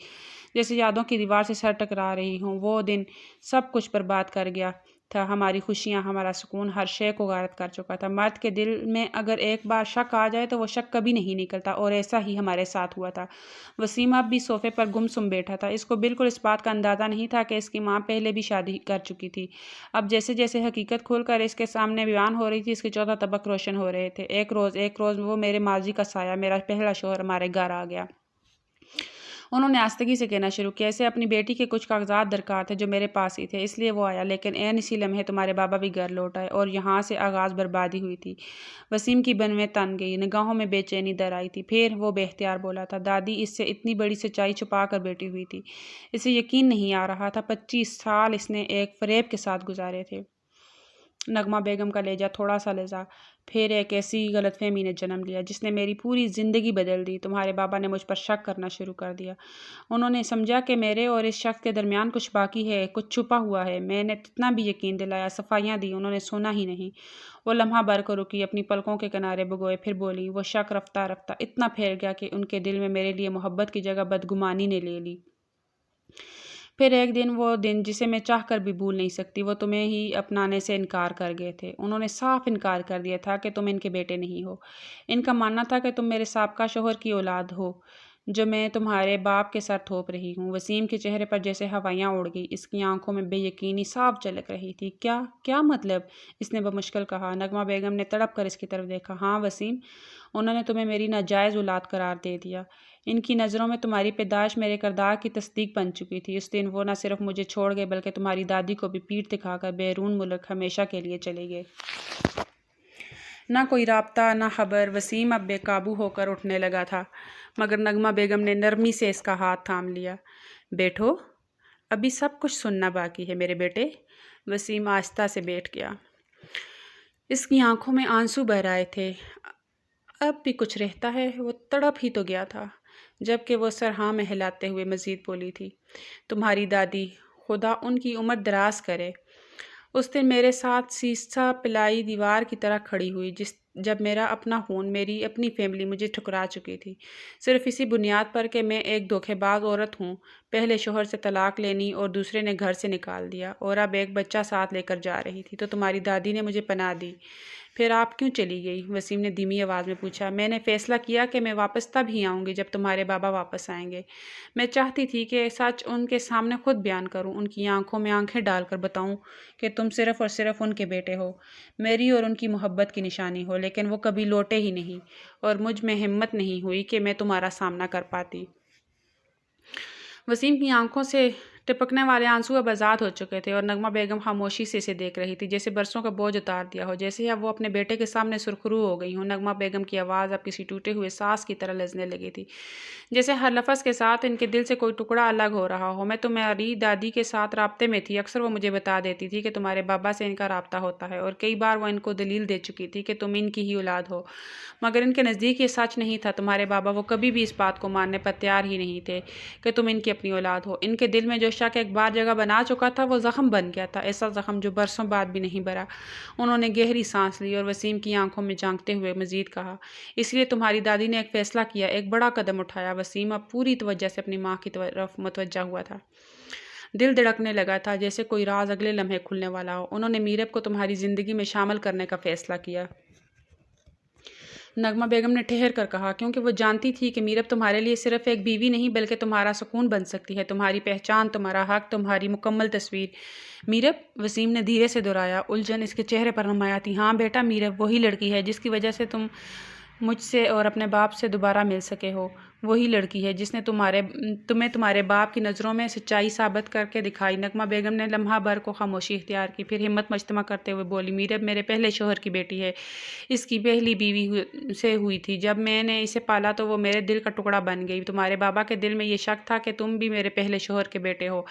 S1: جیسے یادوں کی دیوار سے سر ٹکرا رہی ہوں۔ وہ دن سب کچھ برباد کر گیا تھا، ہماری خوشیاں، ہمارا سکون، ہر شے کو غارت کر چکا تھا۔ مرد کے دل میں اگر ایک بار شک آ جائے تو وہ شک کبھی نہیں نکلتا، اور ایسا ہی ہمارے ساتھ ہوا تھا۔ وسیم اب بھی صوفے پر گم سم بیٹھا تھا، اس کو بالکل اس بات کا اندازہ نہیں تھا کہ اس کی ماں پہلے بھی شادی کر چکی تھی۔ اب جیسے جیسے حقیقت کھل کر اس کے سامنے بیان ہو رہی تھی، اس کے 14 طبق روشن ہو رہے تھے۔ ایک روز وہ میرے ماضی کا سایہ، میرا پہلا شوہر ہمارے گھر آ گیا۔ انہوں نے آہستگی سے کہنا شروع کیا، اسے اپنی بیٹی کے کچھ کاغذات درکار تھے جو میرے پاس ہی تھے، اس لیے وہ آیا، لیکن عین اسی لمحے تمہارے بابا بھی گھر لوٹ آئے، اور یہاں سے آغاز بربادی ہوئی تھی۔ وسیم کی بنویں تن گئی، نگاہوں میں بے چینی در آئی تھی۔ پھر وہ بے اختیار بولا تھا، دادی، اس سے اتنی بڑی سچائی چھپا کر بیٹھی ہوئی تھی، اسے یقین نہیں آ رہا تھا۔ 25 سال اس نے ایک فریب کے ساتھ گزارے تھے۔ نغمہ بیگم کا لہجہ تھوڑا سا لرزا، پھر ایک ایسی غلط فہمی نے جنم لیا جس نے میری پوری زندگی بدل دی۔ تمہارے بابا نے مجھ پر شک کرنا شروع کر دیا، انہوں نے سمجھا کہ میرے اور اس شخص کے درمیان کچھ باقی ہے، کچھ چھپا ہوا ہے۔ میں نے جتنا بھی یقین دلایا، صفائیاں دی، انہوں نے سنا ہی نہیں۔ وہ لمحہ بھر کو رکی، اپنی پلکوں کے کنارے بھگوئے، پھر بولی، وہ شک رفتہ رفتہ اتنا پھیل گیا کہ ان کے دل میں میرے لیے محبت کی جگہ بدگمانی نے لے لی۔ پھر ایک دن، وہ دن جسے میں چاہ کر بھی بھول نہیں سکتی، وہ تمہیں ہی اپنانے سے انکار کر گئے تھے۔ انہوں نے صاف انکار کر دیا تھا کہ تم ان کے بیٹے نہیں ہو۔ ان کا ماننا تھا کہ تم میرے سابقہ شوہر کی اولاد ہو، جو میں تمہارے باپ کے ساتھ تھوپ رہی ہوں۔ وسیم کے چہرے پر جیسے ہوائیاں اڑ گئی، اس کی آنکھوں میں بے یقینی صاف جھلک رہی تھی۔ کیا مطلب؟ اس نے بمشکل کہا۔ نغمہ بیگم نے تڑپ کر اس کی طرف دیکھا۔ ہاں وسیم، انہوں نے تمہیں میری ناجائز اولاد قرار دے دیا۔ ان کی نظروں میں تمہاری پیدائش میرے کردار کی تصدیق بن چکی تھی۔ اس دن وہ نہ صرف مجھے چھوڑ گئے بلکہ تمہاری دادی کو بھی پیٹھ دکھا کر بیرون ملک ہمیشہ کے لیے چلے گئے۔ نہ کوئی رابطہ، نہ خبر۔ وسیم اب بے قابو ہو کر اٹھنے لگا تھا، مگر نغمہ بیگم نے نرمی سے اس کا ہاتھ تھام لیا۔ بیٹھو، ابھی سب کچھ سننا باقی ہے میرے بیٹے۔ وسیم آہستہ سے بیٹھ گیا۔ اس کی آنکھوں میں آنسو بہہ رہے تھے۔ اب بھی کچھ رہتا ہے؟ وہ تڑپ ہی تو گیا تھا، جبکہ وہ سر ہاں میں ہلاتے ہوئے مزید بولی تھی۔ تمہاری دادی، خدا ان کی عمر دراز کرے، اس دن میرے ساتھ سیسہ پلائی دیوار کی طرح کھڑی ہوئی، جب میرا اپنا خون، میری اپنی فیملی مجھے ٹھکرا چکی تھی، صرف اسی بنیاد پر کہ میں ایک دھوکے باز عورت ہوں۔ پہلے شوہر سے طلاق لینی اور دوسرے نے گھر سے نکال دیا، اور اب ایک بچہ ساتھ لے کر جا رہی تھی تو تمہاری دادی نے مجھے پناہ دی۔ پھر آپ کیوں چلی گئی؟ وسیم نے دھیمی آواز میں پوچھا۔ میں نے فیصلہ کیا کہ میں واپس تب ہی آؤں گی جب تمہارے بابا واپس آئیں گے۔ میں چاہتی تھی کہ سچ ان کے سامنے خود بیان کروں، ان کی آنکھوں میں آنکھیں ڈال کر بتاؤں کہ تم صرف اور صرف ان کے بیٹے ہو، میری اور ان کی محبت کی نشانی ہو، لیکن وہ کبھی لوٹے ہی نہیں، اور مجھ میں ہمت نہیں ہوئی کہ میں تمہارا سامنا کر پاتی۔ وسیم کی آنکھوں سے ٹپکنے والے آنسو اب آزاد ہو چکے تھے، اور نغمہ بیگم خاموشی سے اسے دیکھ رہی تھی، جیسے برسوں کا بوجھ اتار دیا ہو، جیسے اب وہ اپنے بیٹے کے سامنے سرخرو ہو گئی ہوں۔ نغمہ بیگم کی آواز اب کسی ٹوٹے ہوئے ساز کی طرح لرزنے لگی تھی، جیسے ہر لفظ کے ساتھ ان کے دل سے کوئی ٹکڑا الگ ہو رہا ہو۔ میں تمہاری دادی کے ساتھ رابطے میں تھی، اکثر وہ مجھے بتا دیتی تھی کہ تمہارے بابا سے ان کا رابطہ ہوتا ہے، اور کئی بار وہ ان کو دلیل دے چکی تھی کہ تم ان کی ہی اولاد ہو، مگر ان کے نزدیک یہ سچ نہیں تھا۔ تمہارے بابا، وہ کبھی بھی اس بات کو ماننے پر تیار ہی نہیں تھے کہ تم ان کی اپنی اولاد ہو۔ ان کے دل میں جو شک ایک بار جگہ بنا چکا تھا، وہ زخم بن گیا تھا، ایسا زخم جو برسوں بعد بھی نہیں بھرا۔ انہوں نے گہری سانس لی اور وسیم کی آنکھوں میں جھانکتے ہوئے مزید کہا، اس لیے تمہاری دادی نے ایک فیصلہ کیا، ایک بڑا قدم اٹھایا۔ وسیم اب پوری توجہ سے اپنی ماں کی طرف متوجہ ہوا تھا۔ دل دھڑکنے لگا تھا، جیسے کوئی راز اگلے لمحے کھلنے والا ہو۔ انہوں نے میرب کو تمہاری زندگی میں شامل کرنے کا فیصلہ کیا۔ نغمہ بیگم نے ٹھہر کر کہا، کیونکہ وہ جانتی تھی کہ میرب تمہارے لیے صرف ایک بیوی نہیں بلکہ تمہارا سکون بن سکتی ہے، تمہاری پہچان، تمہارا حق، تمہاری مکمل تصویر۔ میرب؟ وسیم نے دھیرے سے دہرایا۔ الجھن اس کے چہرے پر نمایاں تھی۔ ہاں بیٹا، میرب وہی لڑکی ہے جس کی وجہ سے تم مجھ سے اور اپنے باپ سے دوبارہ مل سکے ہو، وہی لڑکی ہے جس نے تمہیں تمہارے باپ کی نظروں میں سچائی ثابت کر کے دکھائی۔ نغمہ بیگم نے لمحہ بھر کو خاموشی اختیار کی، پھر ہمت مجتمع کرتے ہوئے بولی، میرب میرے پہلے شوہر کی بیٹی ہے، اس کی پہلی بیوی سے ہوئی تھی۔ جب میں نے اسے پالا تو وہ میرے دل کا ٹکڑا بن گئی۔ تمہارے بابا کے دل میں یہ شک تھا کہ تم بھی میرے پہلے شوہر کے بیٹے ہو۔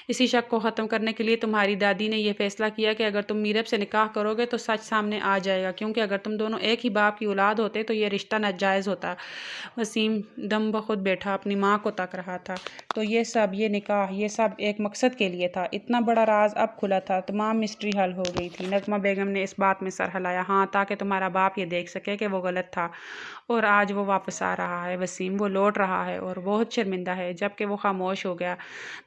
S1: اسی شک کو ختم کرنے کے لیے تمہاری دادی نے یہ فیصلہ کیا کہ اگر تم میرب سے نکاح کرو گے تو سچ سامنے آ جائے گا، کیونکہ اگر تم دونوں ایک ہی باپ کی اولاد ہوتے تو یہ رشتہ ناجائز ہوتا۔ وسیم دم بخود بیٹھا، اپنی ماں کو تک رہا تھا۔ تو یہ نکاح، یہ سب ایک مقصد کے لیے تھا۔ اتنا بڑا راز اب کھلا تھا، تمام مسٹری حل ہو گئی تھی۔ نغمہ بیگم نے اس بات میں سر ہلایا۔ ہاں، تاکہ تمہارا باپ یہ دیکھ سکے کہ وہ غلط تھا، اور آج وہ واپس آ رہا ہے وسیم، وہ لوٹ رہا ہے، اور بہت شرمندہ ہے۔ جبکہ وہ خاموش ہو گیا۔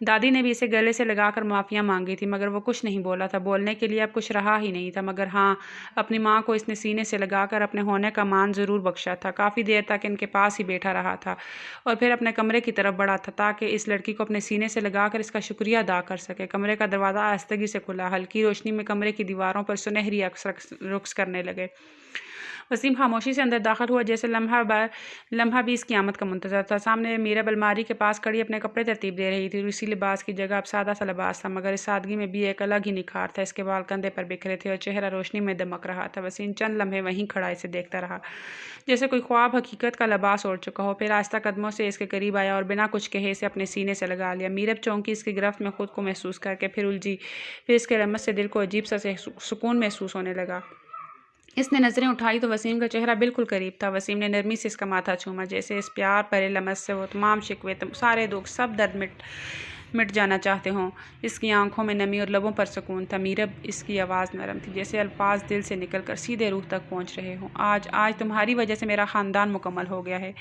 S1: دادی نے بھی اسے گلے سے لگا کر معافیاں مانگی تھی، مگر وہ کچھ نہیں بولا تھا، بولنے کے لیے اب کچھ رہا ہی نہیں تھا۔ مگر ہاں، اپنی ماں کو اس نے سینے سے لگا کر اپنے ہونے کا مان ضرور بخشا تھا۔ کافی دیر تک ان کے پاس ہی بیٹھا رہا تھا، اور پھر اپنے کمرے کی طرف بڑھا تھا تاکہ اس لڑکی کو اپنے سینے سے لگا کر اس کا شکریہ ادا کر سکے۔ کمرے کا دروازہ آہستگی سے کھلا، ہلکی روشنی میں کمرے کی دیواروں پر سنہری عکس رقص کرنے لگے۔ وسیم خاموشی سے اندر داخل ہوا، جیسے لمحہ بھی اس کی آمد کا منتظر تھا۔ سامنے میرب الماری کے پاس کھڑی اپنے کپڑے ترتیب دے رہی تھی، اور اسی لباس کی جگہ اب سادہ سا لباس تھا، مگر اس سادگی میں بھی ایک الگ ہی نکھار تھا۔ اس کے بال کندھے پر بکھرے تھے اور چہرہ روشنی میں دمک رہا تھا۔ وسیم چند لمحے وہیں کھڑا اسے دیکھتا رہا، جیسے کوئی خواب حقیقت کا لباس اوڑھ چکا ہو۔ پھر آہستہ قدموں سے اس کے قریب آیا اور بنا کچھ کہے اسے اپنے سینے سے لگا لیا۔ میرب چونکی اس کی گرفت میں خود کو محسوس کر کے پھر الجھی، پھر اس کے لمس سے دل کو عجیب سا سکون محسوس ہونے لگا۔ اس نے نظریں اٹھائی تو وسیم کا چہرہ بالکل قریب تھا۔ وسیم نے نرمی سے اس کا ماتھا چوما، جیسے اس پیار بھرے لمس سے وہ تمام شکوے، سارے دکھ، سب درد مٹ جانا چاہتے ہوں۔ اس کی آنکھوں میں نمی اور لبوں پر سکون تھا۔ میرب، اس کی آواز نرم تھی، جیسے الفاظ دل سے نکل کر سیدھے روح تک پہنچ رہے ہوں۔ آج تمہاری وجہ سے میرا خاندان مکمل ہو گیا ہے۔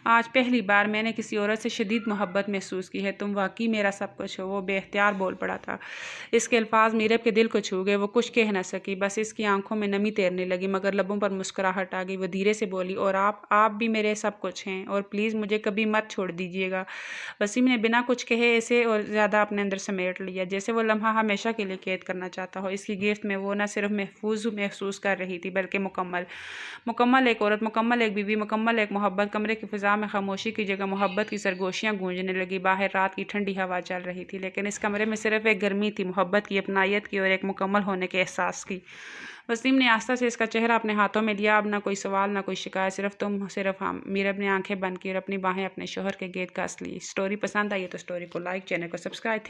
S1: آج پہلی بار میں نے کسی عورت سے شدید محبت محسوس کی ہے۔ تم واقعی میرا سب کچھ ہو۔ وہ بے اختیار بول پڑا تھا۔ اس کے الفاظ میرب کے دل کو چھو گئے۔ وہ کچھ کہہ نہ سکی، بس اس کی آنکھوں میں نمی تیرنے لگی، مگر لبوں پر مسکراہٹ آ گئی۔ وہ دھیرے سے بولی، اور آپ بھی میرے سب کچھ ہیں، اور پلیز مجھے کبھی مت چھوڑ دیجیے گا۔ وسیم نے بنا کچھ کہے اسے اور زیادہ اپنے اندر سمیٹ لیا، جیسے وہ لمحہ ہمیشہ کے لیے قید کرنا چاہتا ہو۔ اس کی گرفت میں وہ نہ صرف محفوظ محسوس کر رہی تھی، بلکہ مکمل ایک عورت، مکمل ایک بیوی، مکمل ایک محبت۔ کمرے کی فضا میں خاموشی کی جگہ محبت کی سرگوشیاں گونجنے لگی۔ باہر رات کی ٹھنڈی ہوا چل رہی تھی، لیکن اس کمرے میں صرف ایک گرمی تھی، محبت کی، اپنائیت کی، اور ایک مکمل ہونے کے احساس کی۔ وسیم نے آہستہ سے اس کا چہرہ اپنے ہاتھوں میں لیا۔ اب نہ کوئی سوال، نہ کوئی شکایت، صرف تم، صرف ہم۔ میرب نے آنکھیں بند کی اور اپنی باہیں اپنے شوہر کے گید کس لی۔ اسٹوری پسند آئی ہے تو اسٹوری کو لائک، چینل کو سبسکرائب۔